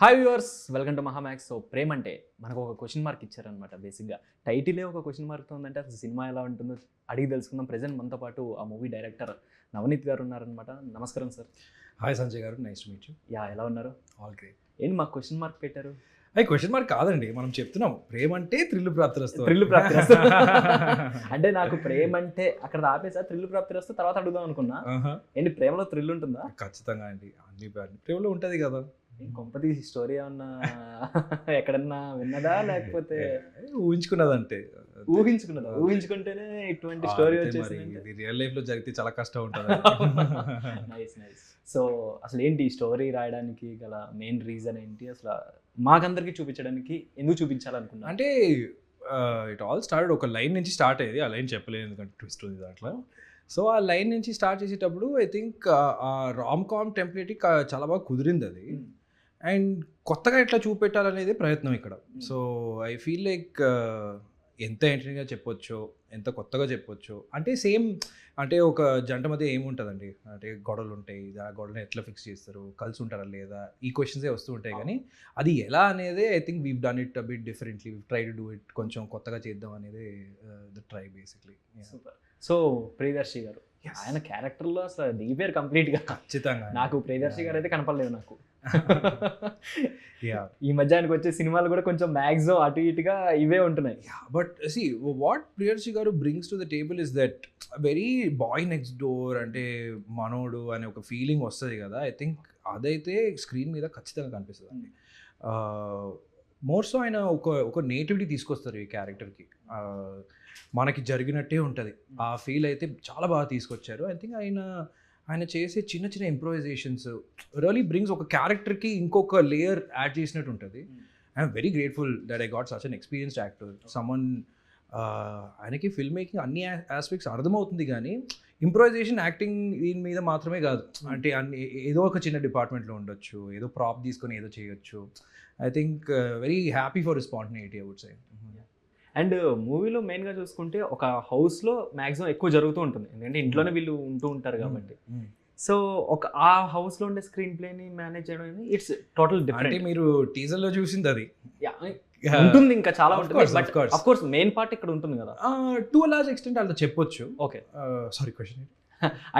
Hi viewers, welcome to Mahamax. So ప్రేమ అంటే మనకు ఒక క్వశ్చన్ మార్క్ ఇచ్చారనమాట. బేసిక్గా టైటిలే ఒక క్వశ్చన్ మార్క్తో ఉందంటే అసలు సినిమా ఎలా ఉంటుందో అడిగి తెలుసుకుందాం. ప్రెజెంట్ మనతో పాటు ఆ మూవీ డైరెక్టర్ నవనీత్ గారు ఉన్నారనమాట. నమస్కారం సార్. హాయ్ సంజయ్ గారు, నైస్ టు మీట్ యూ. ఎలా ఉన్నారు? All great. ఏంటి మాకు క్వశ్చన్ మార్క్ పెట్టారు? అది క్వశ్చన్ మార్క్ కాదండి, మనం చెప్తున్నాం ప్రేమ అంటే థ్రిల్ ప్రాప్తిరస్తు. థ్రిల్ ప్రాప్తిరస్తు అంటే నాకు ప్రేమ అంటే అక్కడ ఆపేసా, థ్రిల్ ప్రాప్తిరస్తు తర్వాత అడుగుదాం అనుకున్నా. ఏంటి ప్రేమలో థ్రిల్ ఉంటుందా? ఖచ్చితంగా అండి, అన్ని ప్రేమలో ఉంటుంది కదా. కొంపతి స్టోరీ ఏమన్నా ఎక్కడన్నా విన్నదా లేకపోతే ఊహించుకున్నదంటే? ఊహించుకుంటేనే ఇటువంటి స్టోరీ వచ్చేసి ఇది రియల్ లైఫ్ లో జరిగితే చాలా కష్టం ఉంటుంది. Nice nice. సో అసలు ఏంటి ఈ స్టోరీ రాయడానికి గల మెయిన్ రీజన్ ఏంటి? అసలు మాకందరికి చూపించడానికి ఎందుకు చూపించాలనుకున్నా అంటే ఇట్ ఆల్ స్టార్ట్ ఒక లైన్ నుంచి స్టార్ట్ అయ్యేది. ఆ లైన్ చెప్పలేదు ఎందుకంటే ట్విస్ట్ ఉంది దాంట్లో. సో ఆ లైన్ నుంచి స్టార్ట్ చేసేటప్పుడు ఐ థింక్ ఆ రామ్ కామ్ టెంప్లెట్కి చాలా బాగా కుదిరింది అది. అండ్ కొత్తగా ఎట్లా చూపెట్టాలనేది ప్రయత్నం ఇక్కడ. సో ఐ ఫీల్ లైక్ ఎంత ఎంటర్టైన్గా చెప్పొచ్చో, ఎంత కొత్తగా చెప్పొచ్చో. అంటే సేమ్ అంటే ఒక జంట మధ్య ఏముంటుందండి, అంటే గొడవలు ఉంటాయి, ఆ గొడవని ఎట్లా ఫిక్స్ చేస్తారు, కలిసి ఉంటారా లేదా, ఈ క్వశ్చన్సే వస్తూ ఉంటాయి. కానీ అది ఎలా అనేది I think we've done it a bit differently. We've try to do it కొంచెం కొత్తగా చేద్దాం అనేది the try basically. Super. So Priyadarshi garu ఆయన క్యారెక్టర్లో అసలు దిగిపోయారు కంప్లీట్గా. ఖచ్చితంగా నాకు ప్రియదర్శి గారు అయితే కనపడలేదు నాకు. ఈ మధ్య ఆయనకు వచ్చే సినిమాలు కూడా కొంచెం మ్యాక్సిమం అటు ఇటుగా ఇవే ఉంటున్నాయి. But see what Priyadarshi garu brings to the table is that very boy next door, అంటే మనోడు అనే ఒక ఫీలింగ్ వస్తుంది కదా. ఐ థింక్ అదైతే స్క్రీన్ మీద ఖచ్చితంగా కనిపిస్తుంది అండి. మోర్ సో ఆయన ఒక నేటివిటీ తీసుకొస్తారు ఈ క్యారెక్టర్కి. మనకి జరిగినట్టే ఉంటుంది ఆ ఫీల్ అయితే చాలా బాగా తీసుకొచ్చారు. ఐ థింక్ ఆయన చేసే చిన్న చిన్న ఇంప్రొవైజేషన్స్ రియలీ బ్రింగ్స్ ఒక క్యారెక్టర్కి ఇంకొక లేయర్ యాడ్ చేసినట్టు ఉంటుంది. I'm very grateful that I got such an experienced actor, someone. ఆయనకి ఫిల్మ్ మేకింగ్ అన్ని ఆస్పెక్ట్స్ అర్థమవుతుంది, కానీ ఇంప్రొవైజేషన్ యాక్టింగ్ దీని మీద మాత్రమే కాదు. అంటే ఏదో ఒక చిన్న డిపార్ట్మెంట్లో ఉండొచ్చు, ఏదో ప్రాప్ తీసుకొని ఏదో చేయొచ్చు. I think very happy for spontaneity I would say. And మూవీలో మెయిన్గా చూసుకుంటే ఒక హౌస్లో మ్యాక్సిమం ఎక్కువ జరుగుతూ ఉంటుంది, ఎందుకంటే ఇంట్లోనే వీళ్ళు ఉంటూ ఉంటారు కాబట్టి. సో ఒక ఆ హౌస్లో ఉండే స్క్రీన్ ప్లేని మేనేజ్ చేయడం అనేది ఇట్స్ టోటల్ డిఫరెంట్. మీరు టీజర్లో చూసింది అది ఉంటుంది, ఇంకా చాలా ఉంటుంది. But of course main part ఇక్కడ ఉంటుంది కదా. టు అ లార్జ్ ఎక్స్టెంట్ అలా చెప్పొచ్చు. ఓకే, సారీ క్వశ్చన్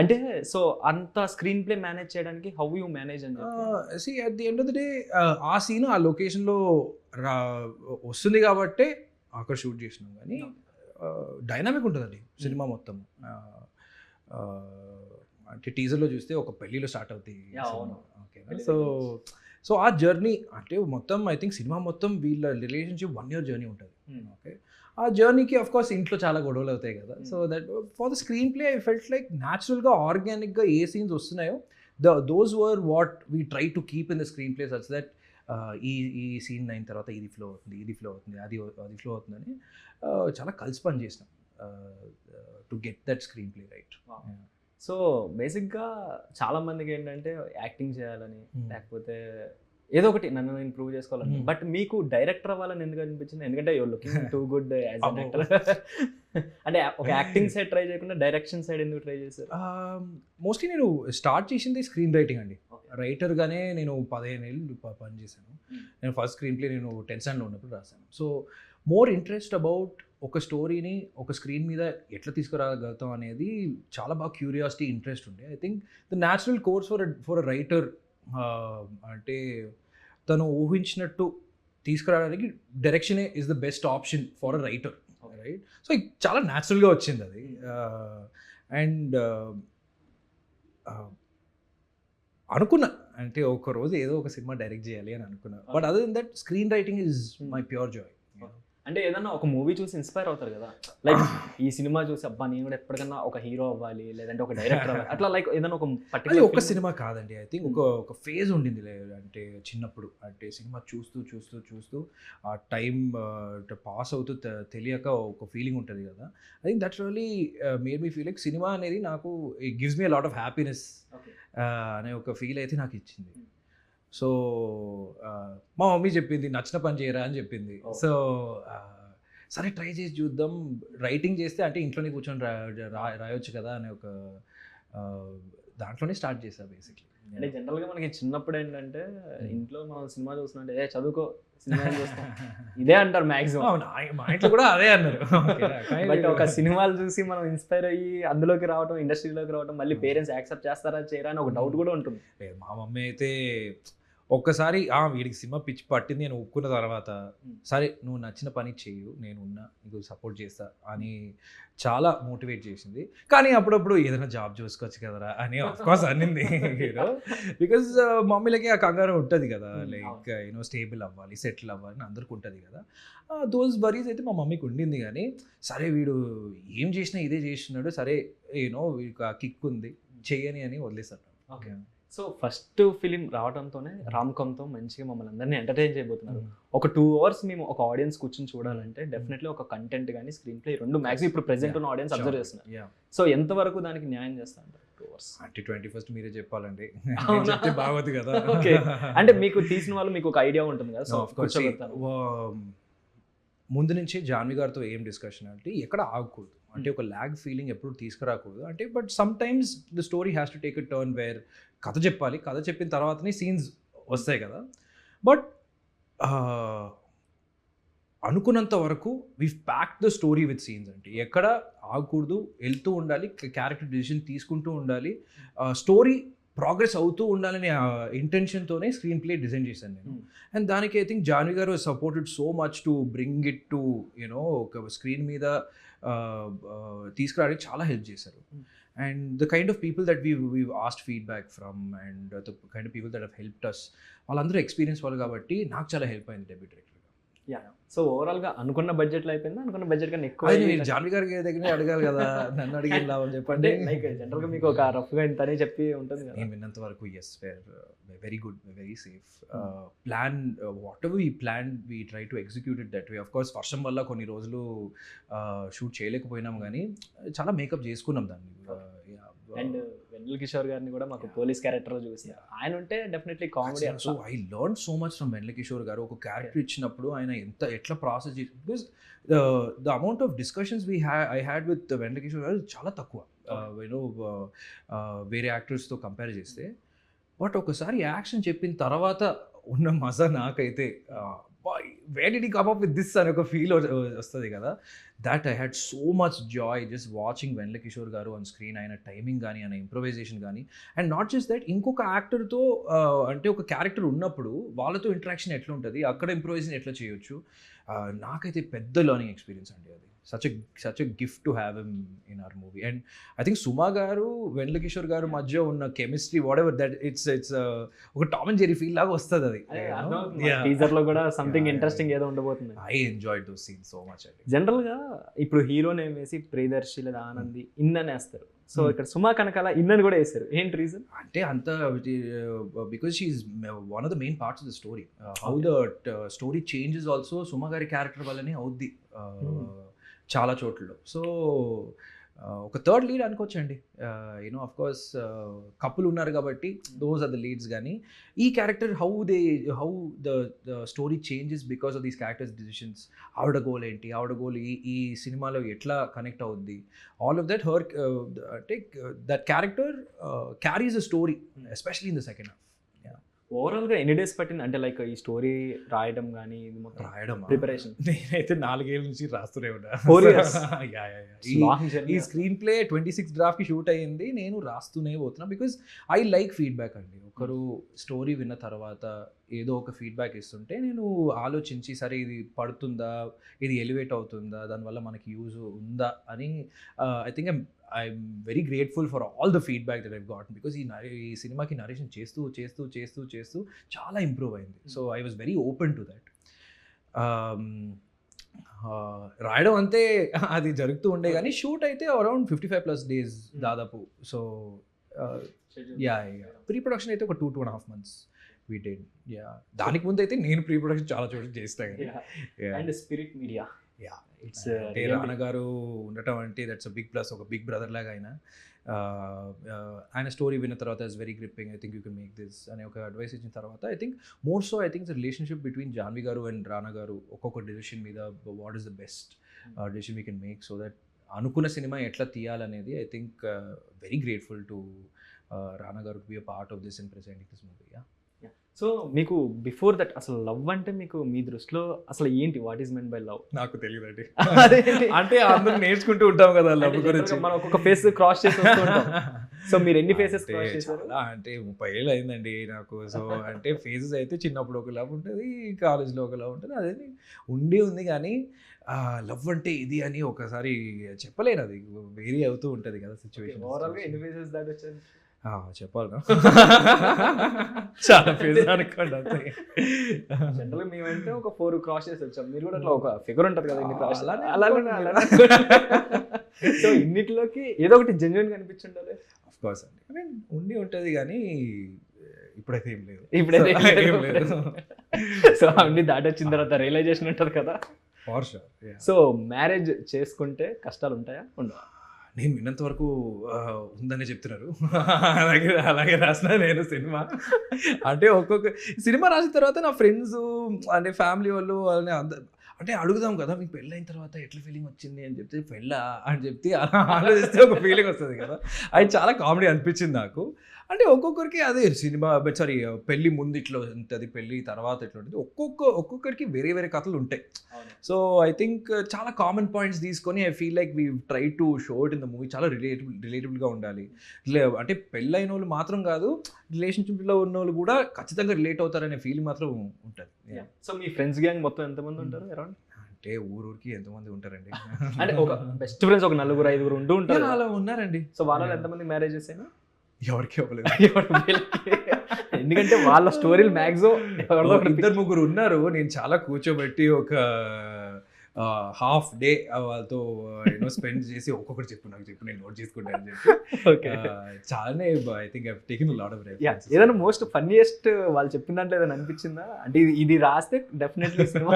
అంటే సో అంత స్క్రీన్ ప్లే మేనేజ్ చేయడానికి హౌ యూ మేనేజ్ అని see at the end of the day ఆ సీన్ ఆ లొకేషన్లో వస్తుంది కాబట్టి అక్కడ షూట్ చేసినాం. కానీ డైనామిక్ ఉంటుందండి సినిమా మొత్తం. అంటే టీజర్లో చూస్తే ఒక పెళ్ళిలో స్టార్ట్ అవుతాయి. ఓకేనా, సో ఆ జర్నీ అంటే మొత్తం ఐ థింక్ సినిమా మొత్తం వీళ్ళ రిలేషన్షిప్ 1 year జర్నీ ఉంటుంది. ఓకే, ఆ జర్నీకి ఆఫ్ కోర్స్ ఇంట్లో చాలా గొడవలు అవుతాయి కదా. So that for the screen play I felt like న్యాచురల్గా ఆర్గానిక్గా ఏ సీన్స్ వస్తున్నాయో those were what we try to keep in the screen play such that ఈ సీన్ అయిన తర్వాత ఇది ఫ్లో అవుతుంది, ఇది ఫ్లో అవుతుంది, అది ఫ్లో అవుతుందని చాలా కలిసి పని చేసినాం to get that screen play right. So బేసిక్గా చాలా మందికి ఏంటంటే యాక్టింగ్ చేయాలని, లేకపోతే ఏదో ఒకటి నన్ను నేను ప్రూవ్ చేసుకోవాలని. బట్ మీకు డైరెక్టర్ అవ్వాలని ఎందుకు అనిపించింది? ఎందుకంటే your looking too good as an actor. అంటే ఒక యాక్టింగ్ సైడ్ ట్రై చేయకుండా డైరెక్షన్ సైడ్ ఎందుకు ట్రై చేశారు? మోస్ట్లీ నేను స్టార్ట్ చేసింది స్క్రీన్ రైటింగ్ అండి. రైటర్గానే నేను 15 ఏళ్ళు పని చేశాను. నేను ఫస్ట్ స్క్రీన్ ప్లే నేను 10th standard ఉన్నప్పుడు రాశాను. సో మోర్ ఇంట్రెస్ట్ అబౌట్ ఒక స్టోరీని ఒక స్క్రీన్ మీద ఎట్లా తీసుకురాగలుగుతాం అనేది చాలా బాగా క్యూరియాసిటీ, ఇంట్రెస్ట్ ఉండే. I think the natural course for a writer, అంటే తను ఊహించినట్టు తీసుకురావడానికి డైరెక్షనే is the best option for a writer, right? So చాలా న్యాచురల్గా వచ్చింది అది. అండ్ అనుకున్నా అంటే ఒక రోజు ఏదో ఒక సినిమా డైరెక్ట్ చేయాలి అని అనుకున్నా. But other than that screenwriting is my pure joy. అంటే ఏదన్నా ఒక మూవీ చూసి ఇన్స్పైర్ అవుతారు కదా, లైక్ ఈ సినిమా చూసి అబ్బా నేను కూడా ఎప్పటికన్నా ఒక హీరో అవ్వాలి, లేదంటే ఒక డైరెక్టర్ అవ్వాలి, అట్లా లైక్ ఏదైనా ఒక పర్టికులర్ ఒక సినిమా కాదండి. ఐ థింక్ ఒక ఫేజ్ ఉండింది అంటే చిన్నప్పుడు, అంటే సినిమా చూస్తూ ఆ టైం పాస్ అవుతూ తెలియక ఒక ఫీలింగ్ ఉంటుంది కదా. I think that's really made me feel like cinema అనేది నాకు it gives me a lot of happiness అనే ఒక ఫీల్ అయితే నాకు ఇచ్చింది. సో మా మమ్మీ చెప్పింది నచ్చిన పని చేయరా అని చెప్పింది. సో సరే ట్రై చేసి చూద్దాం, రైటింగ్ చేస్తే అంటే ఇంట్లోనే కూర్చొని రాయొచ్చు కదా అనే ఒక దాంట్లోనే స్టార్ట్ చేశా బేసిక్లీ. అంటే జనరల్గా మనకి చిన్నప్పుడు ఏంటంటే ఇంట్లో మనం సినిమా చూస్తుంటే ఏ చదువుకో సినిమా చూస్తాం ఇదే అంటారు మ్యాక్సిమం. అవును, మా ఇంట్లో కూడా అదే అన్నారు. బట్ ఒక సినిమాలు చూసి మనం ఇన్స్పైర్ అయ్యి అందులోకి రావడం, ఇండస్ట్రీలోకి రావడం, మళ్ళీ పేరెంట్స్ యాక్సెప్ట్ చేస్తారా చేయరా అని ఒక డౌట్ కూడా ఉంటుంది. మా మమ్మీ అయితే ఒక్కసారి వీడికి సినిమా పిచ్చి పట్టింది అని ఒప్పుకున్న తర్వాత సరే నువ్వు నచ్చిన పని చేయు, నేను ఉన్నా నీకు సపోర్ట్ చేస్తా అని చాలా మోటివేట్ చేసింది. కానీ అప్పుడప్పుడు ఏదైనా జాబ్ చూసుకోవచ్చు కదరా అని ఆఫ్కోర్స్ అనింది. బికాజ్ మమ్మీలకి ఆ కంగారు ఉంటుంది కదా, లైక్ స్టేబుల్ అవ్వాలి, సెటిల్ అవ్వాలి అని అందరికి ఉంటుంది కదా. దోస్ వరీస్ అయితే మా మమ్మీకి ఉండింది. కానీ సరే వీడు ఏం చేసినా ఇదే చేస్తున్నాడు, సరే వీడికి ఆ కిక్ ఉంది చెయ్యని అని వదిలేసాను. ఓకే. సో ఫస్ట్ ఫిలిం రావడంతోనే రామ్కామ్తో మంచిగా మమ్మల్ని అందరినీ ఎంటర్టైన్ చేయబోతున్నారు. ఒక 2 hours మేము ఒక ఆడియన్స్ కూర్చొని చూడాలంటే డెఫినెట్లీ ఒక కంటెంట్ కానీ స్క్రీన్ ప్లే రెండు మ్యాక్సిమం ఇప్పుడు ప్రెసెంట్ ఉన్న ఆడియన్స్ అబ్జర్వ్ చేస్తున్నారు. సో ఎంతవరకు దానికి న్యాయం చేస్తా అంటారు 2 hours? అంటే 21st మీరే చెప్పాలండి, చెప్తే బాగోదు కదా. ఓకే, అంటే మీకు తీసిన వాళ్ళు మీకు ఒక ఐడియా ఉంటుంది కదా. సో ముందు నుంచే జాన్వి గారితో ఏం డిస్కషన్ అంటే ఎక్కడ ఆగకూడదు, అంటే ఒక ల్యాగ్ ఫీలింగ్ ఎప్పుడు తీసుకురాకూడదు అంటే. But sometimes the story has to take a turn where కథ చెప్పాలి, కథ చెప్పిన తర్వాతనే సీన్స్ వస్తాయి కదా. బట్ అనుకున్నంత వరకు we pack the story with scenes, అంటే ఎక్కడ ఆగకూడదు, వెళ్తూ ఉండాలి, క్యారెక్టర్ డిసిషన్ తీసుకుంటూ ఉండాలి, స్టోరీ ప్రోగ్రెస్ అవుతూ ఉండాలనే ఇంటెన్షన్తోనే స్క్రీన్ ప్లే డిజైన్ చేశాను నేను. అండ్ దానికి I think Janhvi garu supported so much to bring it to ఒక స్క్రీన్ మీద తీసుకురావడానికి చాలా హెల్ప్ చేశారు. And the kind of people that we asked feedback from and the kind of people that have helped us, వాళ్ళందరూ experience వాళ్ళు కాబట్టి నాకు చాలా హెల్ప్ అయింది డెబ్యూట్ డైరెక్టర్గా. యా, సో ఓవరాల్గా అనుకున్న బడ్జెట్లో అయిపోయిందా, అనుకున్న బడ్జెట్ కన్నా ఎక్కువ? మీరు జాన్వి గారికి దగ్గర అడగాలి కదా, నన్ను అడిగి లాభం చెప్పండి. లైక్ జనరల్గా మీకు ఒక రఫ్గా ఇంతనే చెప్పి ఉంటుంది కదా. నేను విన్నంత వరకు yes, very good, very safe plan. Whatever we plan we try to execute it that way. Of course వర్షం వల్ల కొన్ని రోజులు షూట్ చేయలేకపోయినాం, కానీ చాలా మేకప్ చేసుకున్నాం దాన్ని. అండ్ వెన్నెల కిషోర్ గారిని కూడా మాకు పోలీస్ క్యారెక్టర్ చూసి ఆయన ఉంటే definitely comedy. So I learn so much from Vennela Kishore garu. ఒక క్యారెక్టర్ ఇచ్చినప్పుడు ఆయన ఎట్లా ప్రాసెస్ చేసి, because the amount of discussions I had with Vennela Kishore garu చాలా తక్కువ వేరే యాక్టర్స్తో కంపేర్ చేస్తే. బట్ ఒకసారి యాక్షన్ చెప్పిన తర్వాత ఉన్న మజా నాకైతే where did he come up with this అనే ఒక ఫీల్ వస్తుంది కదా. That I had so much joy just watching Vennela Kishore గారు ఆన్ స్క్రీన్. ఆయన టైమింగ్ కానీ, ఆయన ఇంప్రొవైజేషన్ కానీ, అండ్ నాట్ జస్ట్ దట్, ఇంకొక యాక్టర్తో అంటే ఒక క్యారెక్టర్ ఉన్నప్పుడు వాళ్ళతో ఇంటరాక్షన్ ఎట్లా ఉంటుంది, అక్కడ ఇంప్రొవైజేషన్ ఎట్లా చేయొచ్చు, నాకైతే పెద్ద లర్నింగ్ ఎక్స్పీరియన్స్ అండి అది. such a gift to have him in our movie. And I think Suma garu Venla Kishore garu madhya unna chemistry whatever that it's oka Tom and Jerry feel laga vastadi adi. Teaser లో కూడా something interesting ఏదో ఉండబోతుంది. I enjoyed those scenes so much. General గా ఇప్పుడు hero name వేసి ప్రియదర్శి లేదా ఆనంది ఇన్నని వేస్తారు. So ఇక్కడ సుమా కనకాల ఇన్నని కూడా వేస్తారు. ఏంటి రీజన్? అంటే అంత because she is one of the main parts of the story. How the story changes also Suma గారి క్యారెక్టర్ వల్లనే అవుద్ది చాలా చోట్లలో. సో ఒక థర్డ్ లీడ్ అనుకోవచ్చండి. ఆఫ్ కోర్స్ కపుల్ ఉన్నారు కాబట్టి దోస్ ఆర్ ద లీడ్స్. కానీ ఈ character how the story changes because of these characters decisions. ఆవిడ గోల్ ఏంటి, ఆవిడ గోల్ ఈ సినిమాలో ఎట్లా కనెక్ట్ అవుద్ది, ఆల్ ఆఫ్ దట్ హర్ అంటే that character carries a story especially in the second half. ఓవరాల్గా ఎన్ని డేస్ పట్టింది అంటే లైక్ ఈ స్టోరీ రాయడం కానీ రాయడం ప్రిపరేషన్? నేనైతే 4 ఏళ్ళ నుంచి రాస్తూనే ఉన్నా. 4 years. ఈ స్క్రీన్ ప్లే 26 డ్రాఫ్ట్కి షూట్ అయ్యింది, నేను రాస్తూనే పోతున్నా. బికాజ్ ఐ లైక్ ఫీడ్బ్యాక్ అండి. ఒకరు స్టోరీ విన్న తర్వాత ఏదో ఒక ఫీడ్బ్యాక్ ఇస్తుంటే నేను ఆలోచించి సరే ఇది పడుతుందా, ఇది ఎలివేట్ అవుతుందా, దానివల్ల మనకి యూజ్ ఉందా అని I think I'm very grateful for all the feedback that I've gotten because ఈ సినిమాకి నరేషన్ చేస్తూ చాలా ఇంప్రూవ్ అయింది. So I was very open to that. రాయడం అంతే అది జరుగుతూ ఉండే, కానీ షూట్ అయితే అరౌండ్ 55+ days దాదాపు. సో ప్రీ ప్రొడక్షన్ అయితే ఒక 2.5 months we did. దానికి ముందు అయితే నేను ప్రీ ప్రొడక్షన్ చాలా చోట్ల చేస్తాను. అండ్ స్పిరిట్ మీడియా అంటే రానా గారు ఉండటం అంటే దట్స్ అ బిగ్ ప్లస్. ఒక బిగ్ బ్రదర్ లాగా ఆయన స్టోరీ విన్న తర్వాత is very gripping. I think you can make this అనే ఒక అడ్వైస్ ఇచ్చిన తర్వాత I think more so I think the relationship between Janhvi garu and Rana garu ఒక్కొక్క డెసిషన్ మీద what is the best decision we can make so that అనుకున్న cinema ఎట్లా తీయాలనేది I think very grateful to Rana garu be a part of this and presenting this movie. So మీకు before that అసలు love అంటే మీకు మీ దృష్టిలో అసలు ఏంటి, what is men by love? నాకు తెలియదండి. అంటే అందరూ నేర్చుకుంటూ ఉంటాం కదా లవ్ గురించి. మనం ఒక్కొక్క ఫేస్ క్రాస్ చేసి వస్తూ ఉంటాం. సో మీరు ఎన్ని ఫేసెస్ క్రాస్ చేశారు? అంటే 30 ఏళ్ళు అయిందండి నాకు. సో అంటే ఫేజెస్ అయితే చిన్నప్పుడు ఒక లవ్ ఉంటుంది, కాలేజ్లో ఒక లవ్ ఉంటుంది, అదే ఉంది. కానీ లవ్ అంటే ఇది అని ఒకసారి చెప్పలేను, అది వేరీ అవుతూ ఉంటుంది కదా సిచ్యువేషన్. ఓవరాల్గా ఎన్ని ఫేసెస్ దాటి వచ్చారు? చెప్పాలి చాలా ఫేజ్ అనుకోండి అంతే. జనరల్గా మేమైతే ఒక 4 క్రాస్ చేసి వచ్చాం, మీరు కూడా అట్లా ఒక ఫిగర్ ఉంటుంది కదా ఇన్ని క్రాస్. సో ఇన్నిటిలోకి ఏదో ఒకటి జెన్యున్ గా అనిపించుండాలి. ఆఫ్ కోర్స్ అండి, ఐ మీన్ ఉండి ఉంటుంది కానీ ఇప్పుడైతే ఏం లేదు. ఏం లేదు. సో అన్ని దాటి వచ్చిన తర్వాత రియలైజేషన్ ఉంటుంది కదా. For sure. సో మ్యారేజ్ చేసుకుంటే కష్టాలు ఉంటాయా, ఉండవా? నేను విన్నంత వరకు ఉందని చెప్తున్నారు. అలాగే రాసిన నేను సినిమా. అంటే ఒక్కొక్క సినిమా రాసిన తర్వాత నా ఫ్రెండ్స్ అంటే ఫ్యామిలీ వాళ్ళు వాళ్ళని అంటే అడుగుదాం కదా, మీకు పెళ్ళైన తర్వాత ఎట్లా ఫీలింగ్ వచ్చింది అని చెప్తే, పెళ్ళా అని చెప్తే అలా ఆలోచిస్తే ఒక ఫీలింగ్ వస్తుంది కదా. అది చాలా కామెడీ అనిపించింది నాకు. అంటే ఒక్కొక్కరికి అదే సినిమా సారీ పెళ్ళి ముందు ఇట్లా ఉంటుంది, పెళ్ళి తర్వాత ఇట్లా ఉంటుంది, ఒక్కొక్కరికి వేరే వేరే కథలు ఉంటాయి. సో ఐ థింక్ చాలా కామన్ పాయింట్స్ తీసుకొని I feel like we try to show it in the movie. చాలా రిలేటబుల్గా ఉండాలి. అంటే పెళ్ళైన వాళ్ళు మాత్రం కాదు, రిలేషన్షిప్లో ఉన్న వాళ్ళు కూడా ఖచ్చితంగా రిలేట్ అవుతారనే ఫీలింగ్ మాత్రం ఉంటుంది. సో మీ ఫ్రెండ్స్ గ్యాంగ్ మొత్తం ఎంతమంది ఉంటారు అరౌండ్? అంటే ఊరికి ఎంతమంది ఉంటారండి? అంటే ఒక బెస్ట్ ఫ్రెండ్స్ ఒక 4-5 ఉంటూ ఉంటారు. అలా ఉన్నారండి. సో వాళ్ళలో ఎంతమంది మ్యారేజెస్ అయినా? ఎవరికి అవ్వలేదు. ఎందుకంటే వాళ్ళ స్టోరీలు మ్యాక్సిమం 2-3 ఉన్నారు. నేను చాలా కూర్చోబెట్టి ఒక హాఫ్ డే వాళ్ళతో స్పెండ్ చేసి ఒక్కొక్కటి చెప్పు నేను నోట్ చేసుకుంటాను అని చెప్పి చాలానే I think I taken a lot of references. ఏదైనా మోస్ట్ ఫన్నీయెస్ట్ వాళ్ళు చెప్పిన దాంట్లో ఏదైనా అనిపించిందా? అంటే ఇది రాస్తే డెఫినెట్లీ సినిమా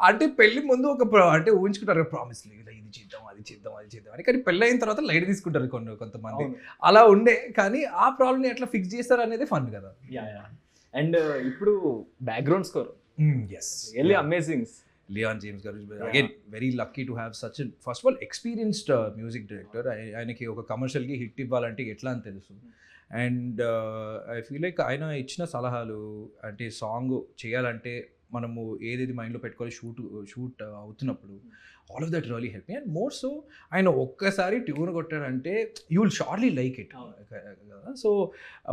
అంటే పెళ్లి ముందు ఒక అంటే ఊహించుకుంటారు ప్రామిస్ లేదు, ఇది చేద్దాం అది చేద్దాం అని. కానీ పెళ్ళి అయిన తర్వాత లైట్ తీసుకుంటారు కొంతమంది. అలా ఉండే, కానీ ఆ ప్రాబ్లమ్ ఎట్లా ఫిక్స్ చేస్తారు అనేది ఫన్ కదా. అండ్ ఇప్పుడు background score really amazing. Leon James garu again very lucky to have such a first of all experienced music director. ఆయనకి ఒక కమర్షియల్ కి హిట్ ఇవ్వాలంటే ఎట్లా అని తెలుసు. అండ్ ఐ ఫీల్ లైక్ ఆయన ఇచ్చిన సలహాలు అంటే సాంగ్ చేయాలంటే మనము ఏదేది మైండ్లో పెట్టుకోవాలి షూట్ అవుతున్నప్పుడు all of that really help me. And more so ఆయన ఒక్కసారి ట్యూన్ కొట్టాడంటే you will shortly like it కదా. So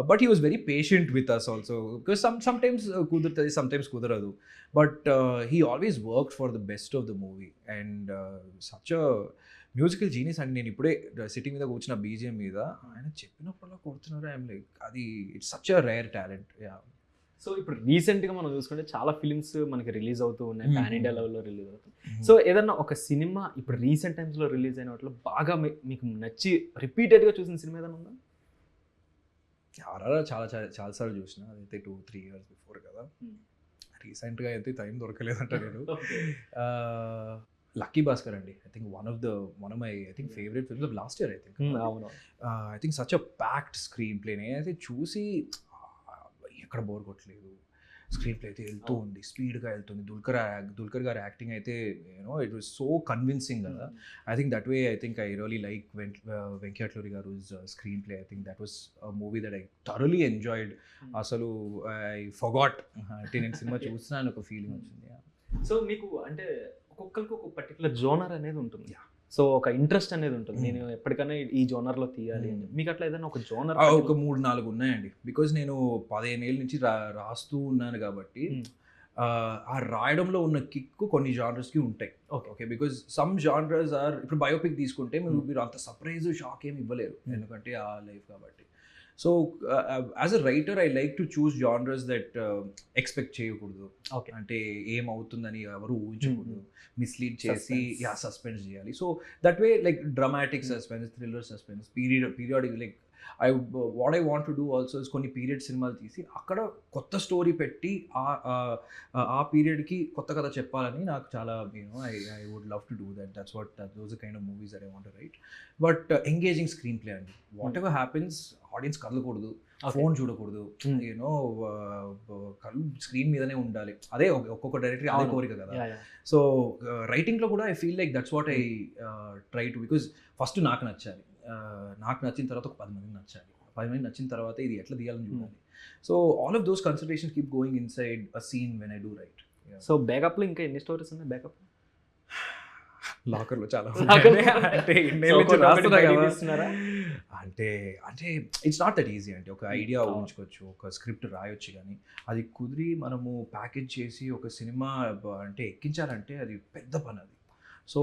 but he was very patient with us also, because sometimes కుదురుతుంది, సమ్టైమ్స్ కుదరదు. But he always worked for the best of the movie. And such a musical genius అండి. నేను ఇప్పుడే city మీద కూర్చున్న BGM మీద ఆయన చెప్పినప్పుడల్లా కొడుతున్నారు. ఐఎమ్ లైక్ అది it's such a rare talent. So ఇప్పుడు రీసెంట్గా మనం చూసుకుంటే చాలా ఫిలిమ్స్ మనకి రిలీజ్ అవుతూ ఉన్నాయి, పాన్ ఇండియా లెవెల్లో రిలీజ్ అవుతుంది. సో ఏదన్నా ఒక సినిమా ఇప్పుడు రీసెంట్ టైమ్స్లో రిలీజ్ అయిన వాటిలో బాగా మీకు నచ్చి రిపీటెడ్గా చూసిన సినిమా ఏదైనా ఉందా? చాలాసార్లు చూసిన, అదైతే 2-3 years బిఫోర్ కదా. రీసెంట్గా అయితే టైం దొరకలేదంట నేను. లక్కీ భాస్కర్ అండి. I think one of my favourite films of last year. I think such a packed screen play. నేనైతే చూసి ఎక్కడ బోర్ కొట్టలేదు. స్క్రీన్ ప్లే అయితే వెళ్తూ ఉంది, స్పీడ్గా వెళ్తుంది. దుల్కర్ గారి యాక్టింగ్ అయితే ఇట్ వాజ్ సో కన్విన్సింగ్ కదా. I think that way I think I really like Venkatachalapathi garu screenplay. I think that was a movie that I thoroughly enjoyed. అసలు ఐ ఫర్గాట్ అంటే నేను సినిమా చూస్తున్నాను ఒక ఫీలింగ్ వచ్చింది. సో మీకు అంటే ఒక్కొక్కరికి ఒక పర్టికులర్ జోనర్ అనేది ఉంటుంది, సో ఒక ఇంట్రెస్ట్ అనేది ఉంటుంది, నేను ఎప్పటికైనా ఈ జోనర్లో తీయాలి అని. మీకు అట్లా ఏదైనా ఒక జోనర్? ఒక 3-4 ఉన్నాయండి. బికాజ్ నేను 15 ఏళ్ళ నుంచి రాస్తూ ఉన్నాను కాబట్టి ఆ రాయడంలో ఉన్న కిక్ కొన్ని జానర్స్కి ఉంటాయి. Okay because some genres are, ఇప్పుడు బయోపిక్ తీసుకుంటే మీరు అంత సర్ప్రైజ్ షాక్ ఏమి ఇవ్వలేరు, ఎందుకంటే ఆ లైఫ్ కాబట్టి. So as a writer I like to choose genres that expect చేయకూడదు. అంటే ఏమవుతుందని ఎవరు ఊహించకూడదు, మిస్లీడ్ చేసి సస్పెన్స్ చేయాలి. So that way like dramatic suspense, thriller suspense, periodic like what I want to do also is కొన్ని period సినిమాలు తీసి అక్కడ కొత్త స్టోరీ పెట్టి ఆ పీరియడ్కి కొత్త కథ చెప్పాలని నాకు చాలా I would love to do that. Those kind of movies that I want to write. But engaging screenplay అండి. వాట్ ఎవర్ హ్యాపెన్స్ ఆడియన్స్ కదలకూడదు, ఫోన్ చూడకూడదు, కళ్ళు స్క్రీన్ మీదనే ఉండాలి. అదే ఒక్కొక్క డైరెక్టర్ అదే కోరిక కదా. సో రైటింగ్లో కూడా I feel like that's what I try to, because first నాకు నచ్చాలి. నాకు నచ్చిన తర్వాత ఒక 10 మందికి నచ్చాలి, 10 మంది నచ్చిన తర్వాత ఇది ఎట్లా తీయాలని చూడాలి. So all of those considerations keep going inside a scene when I do right. So బ్యాకప్లో ఇంకా ఎన్ని స్టోరీస్ ఉన్నాయి బ్యాకప్? లాకర్లో చాలా తీస్తున్నారా? అంటే ఇట్స్ నాట్ దట్ ఈజీ అంటే ఒక ఐడియా ఊహించుకోవచ్చు, ఒక స్క్రిప్ట్ రాయొచ్చు, కానీ అది కుదిరి మనము ప్యాకేజ్ చేసి ఒక సినిమా అంటే ఎక్కించాలంటే అది పెద్ద పని. అది సో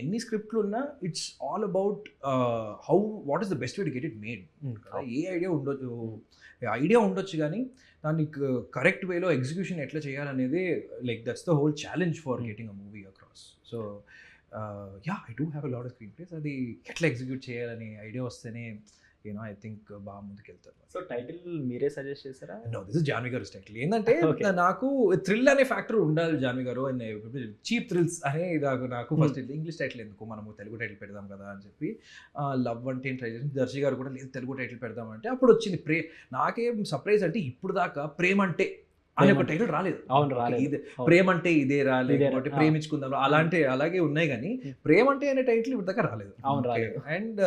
ఎన్ని స్క్రిప్ట్లు ఉన్నా it's all about how what is the best way to get it made. A idea ఉండొచ్చు కానీ దాన్ని కరెక్ట్ వేలో ఎగ్జిక్యూషన్ ఎట్లా చేయాలనేది like that's the whole challenge for getting a movie across. So I do have a lot off screen place. అది ఎట్లా execute చేయాలని idea వస్తేనే ఐ థింక్ బాగా ముందుకెళ్తారు. సో టైటిల్ మీరే సజెస్ట్ చేశారా? నో, దిస్ ఇస్ జాన్వి గారు టైటిల్. ఏంటంటే నాకు థ్రిల్ అనే ఫ్యాక్టర్ ఉండాలి Janhvi garu, and cheap thrills అనే నాకు ఫస్ట్ ఇంగ్లీష్ టైటిల్ ఎందుకు, మనము తెలుగు టైటిల్ పెడదాం కదా అని చెప్పి లవ్ అంటే ట్రై చేసి దర్శి గారు కూడా లేదు తెలుగు టైటిల్ పెడదామంటే అప్పుడు వచ్చింది నాకేం సర్ప్రైజ్ అంటే ఇప్పుడు దాకా ప్రేమ అంటే అనే ఒక టైటిల్ రాలేదు. అవును, రాలేదు. ప్రేమ అంటే ఇదే రాలేదు, ప్రేమించుకుందాం అలాగే ఉన్నాయి, కానీ ప్రేమ అంటే అనే టైటిల్ ఇప్పుడు దాకా రాలేదు. అవును, రాలేదు. అండ్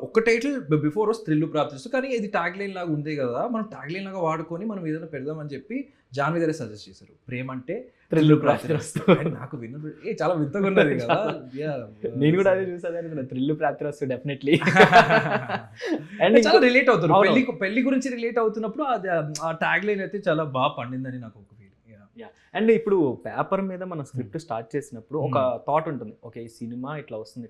ఒక టైటిల్ బిఫోర్ వస్తే థ్రిల్ ప్రాప్తిస్తూ, కానీ ఇది ట్యాగ్ లైన్ లాగా ఉంది కదా, మనం ట్యాగ్ లైన్ లాగా వాడుకొని మనం ఏదైనా పెడదామని చెప్పి జాన్వి గారే సజెస్ట్ చేశారు, ప్రేమ అంటే థ్రిల్ ప్రాప్తిరస్తు. నాకు చాలా వింతగా ఉన్నది కదా. నేను కూడా అదే చూసాను, థ్రిల్ ప్రాప్తిరస్తు డెఫినెట్లీ. అండ్ చాలా రిలేట్ అవుతున్నారు, పెళ్లి గురించి రిలేట్ అవుతున్నప్పుడు ఆ ట్యాగ్ లైన్ అయితే చాలా బాగా పండిందని నాకు ఒక ఫీలింగ్. అండ్ ఇప్పుడు పేపర్ మీద మనం స్క్రిప్ట్ స్టార్ట్ చేసినప్పుడు ఒక థాట్ ఉంటుంది, ఓకే ఈ సినిమా ఇట్లా వస్తుంది.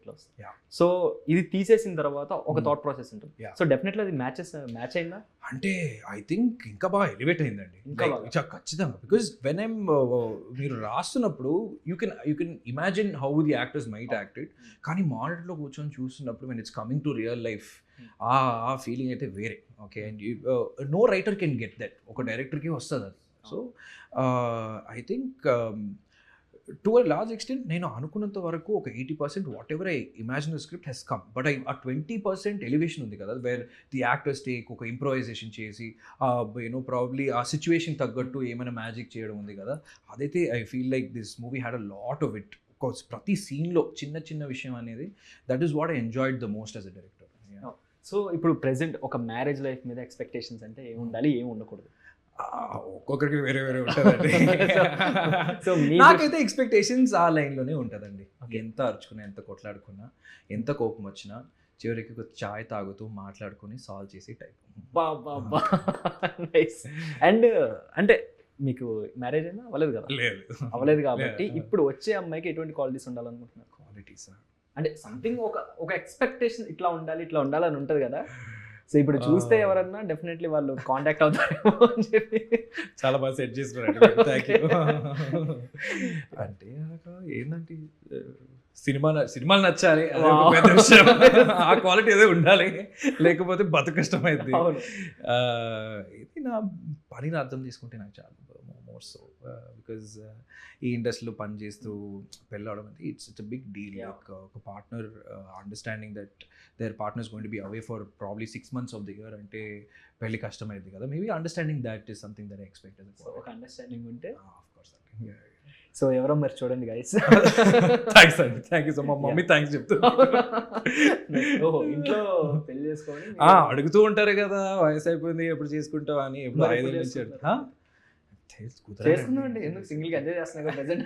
సో ఇది తీసేసిన తర్వాత ఒక థాట్ ప్రాసెస్ ఉంటుంది. సో డెఫినెట్లీ అది మ్యాచ్ అయిందా అంటే ఐ థింక్ ఇంకా బాగా ఎలివేట్ అయిందండి, ఖచ్చితంగా. బికాజ్ వెన్ ఐమ్ మీరు రాస్తున్నప్పుడు you can imagine how the actors might acted, కానీ మానిటర్లో కూర్చొని చూస్తున్నప్పుడు when it's coming to real life ఆ ఫీలింగ్ అయితే వేరే. Okay, and no writer can get that, ఒక డైరెక్టర్కి వస్తుంది అది. So I think to a large extent నేను అనుకున్నంత వరకు ఒక 80% whatever I imagine the script he's come, but ఆ 20% ఎలివేషన్ ఉంది కదా, వేర్ ది యాక్టర్స్ టేక్ ఒక ఇంప్రొవైజేషన్ చేసి ప్రాబ్లీ ఆ సిచ్యువేషన్ తగ్గట్టు ఏమైనా మ్యాజిక్ చేయడం ఉంది కదా, అదైతే I feel like this movie had a lot of it. ప్రతి సీన్లో చిన్న విషయం అనేది that is what I enjoyed the most as a director. So ఇప్పుడు ప్రెసెంట్ ఒక మ్యారేజ్ లైఫ్ మీద ఎక్స్పెక్టేషన్స్ అంటే ఏమి ఉండాలి, ఏమి ఉండకూడదు? ఒక్కొక్కరికి వేరే ఉంటుందండి. సో నాకైతే ఎక్స్పెక్టేషన్స్ ఆ లైన్లోనే ఉంటుందండి. ఎంత అరుచుకున్నా, ఎంత కొట్లాడుకున్నా, ఎంత కోపం వచ్చినా చివరికి ఒక చాయ్ తాగుతూ మాట్లాడుకుని సాల్వ్ చేసే టైప్. అండ్ అంటే మీకు మ్యారేజ్ అయినా అవ్వలేదు కదా? అవ్వలేదు కాబట్టి ఇప్పుడు వచ్చే అమ్మాయికి ఎటువంటి క్వాలిటీస్ ఉండాలనుకుంటున్నారు? క్వాలిటీస్ అంటే సంథింగ్ ఒక ఎక్స్పెక్టేషన్ ఇట్లా ఉండాలి అని ఉంటుంది కదా. సో ఇప్పుడు చూస్తే ఎవరన్నా డెఫినెట్లీ వాళ్ళు కాంటాక్ట్ అవుతారేమో అని చెప్పి చాలా బాగా సెట్ చేసుకున్నాడు. అంటే ఏంటంటే సినిమాలు నచ్చాలి, ఆ క్వాలిటీ ఏదో ఉండాలి, లేకపోతే బతుకష్టమైంది. ఇది నా పనిని అర్థం తీసుకుంటే నాకు చాలా మోర్ సో, బికాజ్ ఈ ఇండస్ట్రీలో పని చేస్తూ పెళ్ళవడం అంటే it's a big deal. Like ఒక partner understanding that their partner is going to be away for probably 6 months of the year అంటే పెళ్ళి కష్టమైంది కదా. Maybe understanding that is something that I expect. ఒక అండర్స్టాండింగ్ ఉంటే ఆఫ్ కోర్స్. సో ఎవరో మరి చూడండి గైస్. థ్యాంక్స్ అండి, thank you so much. Mummy thanks చెప్తున్నా. ఇంట్లో పెళ్లి చేసుకొని అడుగుతూ ఉంటారు కదా, వయసు అయిపోయింది ఎప్పుడు చేసుకుంటావు అని. ఎప్పుడు 5 ఏళ్ళ నుంచి చేసుకుందామండి, ఎందుకు సింగిల్ గా ఎంజాయ్ చేస్తున్నా ప్రెసెంట్.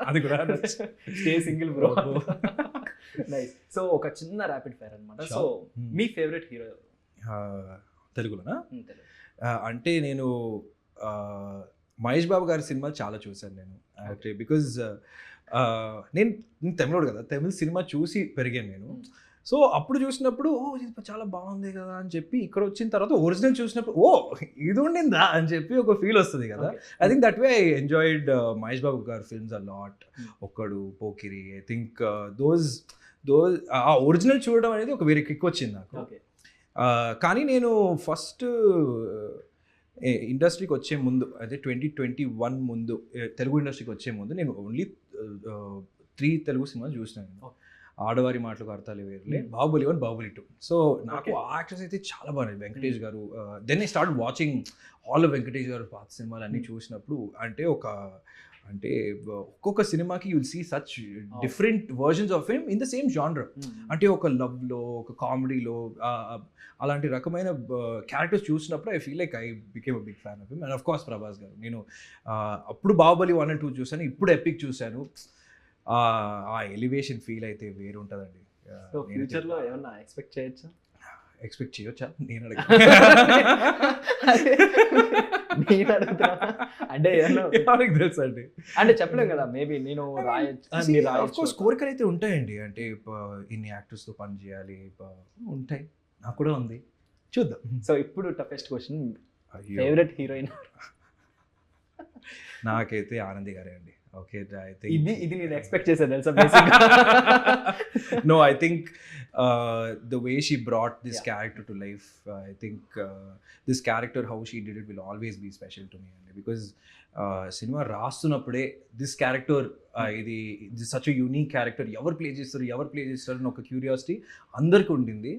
అది కూడా stay single bro. Nice. So ఒక చిన్న ర్యాపిడ్ ఫైర్ అన్నమాట. సో మీ ఫేవరెట్ హీరో తెలుగులోనా? అంటే నేను మహేష్ బాబు గారి సినిమాలు చాలా చూశాను నేను. అంటే బికాజ్ నేను తమిళోడు కదా, తమిళ సినిమా చూసి పెరిగాను నేను. సో అప్పుడు చూసినప్పుడు ఇది చాలా బాగుంది కదా అని చెప్పి ఇక్కడ వచ్చిన తర్వాత ఒరిజినల్ చూసినప్పుడు ఇది ఉండిందా అని చెప్పి ఒక ఫీల్ వస్తుంది కదా. I think that way I enjoyed Mahesh Babu గారి films a lot. Okkadu, Pokiri, I think those ఆ ఒరిజినల్ చూడడం అనేది ఒక వేరే కిక్ వచ్చింది నాకు. కానీ నేను ఫస్ట్ ఇండస్ట్రీకి వచ్చే ముందు, అదే 2021 ముందు, తెలుగు ఇండస్ట్రీకి వచ్చే ముందు నేను ఓన్లీ 3 తెలుగు సినిమాలు చూసినాను. ఆడవారి మాటలకు అర్థాలు వేరులే, బాహుబలి 1, బాహుబలి 2. సో నాకు ఆ యాక్టర్స్ అయితే చాలా బాగున్నాయి. Venkatesh garu, then I start watching all of Venkatesh garu పాత సినిమాలు అన్నీ చూసినప్పుడు అంటే ఒక అంటే ఒక్కొక్క సినిమాకి you'll see such different versions of him in the same genre. అంటే ఒక లవ్లో, ఒక కామెడీలో అలాంటి రకమైన క్యారెక్టర్స్ చూసినప్పుడు I feel like I became a big fan of him. And of course Prabhas garu. నేను అప్పుడు బాహుబలి 1 and 2 చూశాను, ఇప్పుడు ఎపిక్ చూశాను. ఆ ఎలివేషన్ ఫీల్ అయితే వేరు ఉంటుందండి. సో ఫ్యూచర్లో ఏమన్నా ఎక్స్పెక్ట్ చేయొచ్చా? ఎక్స్పెక్ట్ చేయొచ్చా? నేను నేను అడుగుతున్నా అంటే ఏమన్నా ఎవరికి తెలుసు అండి, అంటే చెప్పలేం కదా, మేబీ నేను రాయొచ్చు. కోరికలు అయితే ఉంటాయండి. అంటే ఇన్ని యాక్టర్స్తో పని చేయాలి ఉంటాయి, నాకు కూడా ఉంది, చూద్దాం. సో ఇప్పుడు టఫెస్ట్ క్వశ్చన్, ఫేవరెట్ హీరోయిన్? నాకైతే ఆనంది గారే అండి. ఓకే, అయితే ఇది నేను ఎక్స్పెక్ట్ చేశాను తెలుసా బేసిక్గా. No, I think the way she brought this character to life, I think this character, how she did it, will always be special to me. Because cinema రాస్తున్నప్పుడే this character, ఇది such a unique character, ఎవరు play చేస్తారు అని ఒక curiosity అందరికీ ఉండింది.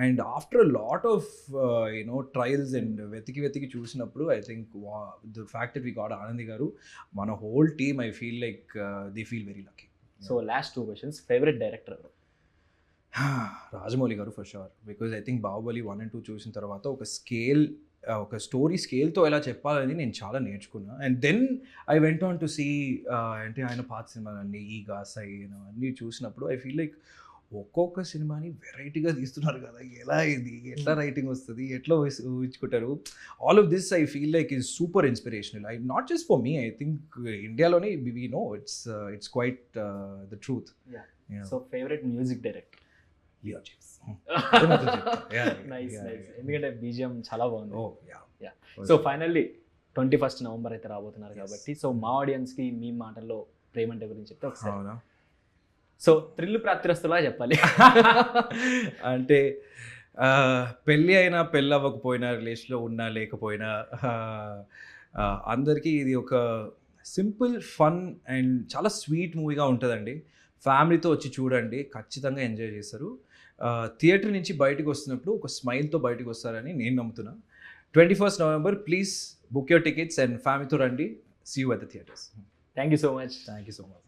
And after lot of trials and వెతికి చూసినప్పుడు I think the fact that we got Anandhi garu, మన whole team, I feel like they feel very lucky. So last 2 questions, favourite director? Rajamouli garu for sure. Because I think Baahubali 1 and 2 చూసిన తర్వాత ఒక story స్కేల్తో ఎలా చెప్పాలని నేను చాలా నేర్చుకున్నా. And then I went on to see, అంటే ఆయన పాత సినిమాలన్నీ ఈగా సై అన్నీ చూసినప్పుడు ఐ ఫీల్ లైక్ ఒక్కొక్క సినిమాని వెరైటీగా తీస్తున్నారు కదా, ఎలా ఇది ఎట్లా రైటింగ్ వస్తుంది, ఎట్లా ఊహించుకుంటారు. All of this I feel like is super inspirational. I not just for me, I think ఇండియాలోనే we know it's quite the truth. So favourite music director? Leo James. Nice. ఎందుకంటే బీజిఎం చాలా బాగుంది. Oh yeah. So finally 21st November అయితే రాబోతున్నారు కాబట్టి, so మా ఆడియన్స్కి మీ మాటల్లో ప్రేమంటే గురించి చెప్తే ఒకసారి. అవునా? సో థ్రిల్ ప్రాప్తిరస్తులా చెప్పాలి. అంటే పెళ్ళి అయినా పెళ్ళి అవ్వకపోయినా, రిలేషన్లో ఉన్నా లేకపోయినా, అందరికీ ఇది ఒక సింపుల్ ఫన్ అండ్ చాలా స్వీట్ మూవీగా ఉంటుందండి. ఫ్యామిలీతో వచ్చి చూడండి, ఖచ్చితంగా ఎంజాయ్ చేస్తారు. థియేటర్ నుంచి బయటకు వస్తున్నప్పుడు ఒక స్మైల్తో బయటకు వస్తారని నేను నమ్ముతున్నా. 21st November, please book your tickets and ఫ్యామిలీతో రండి. See you at the theatres. Thank you so much. Thank you so much.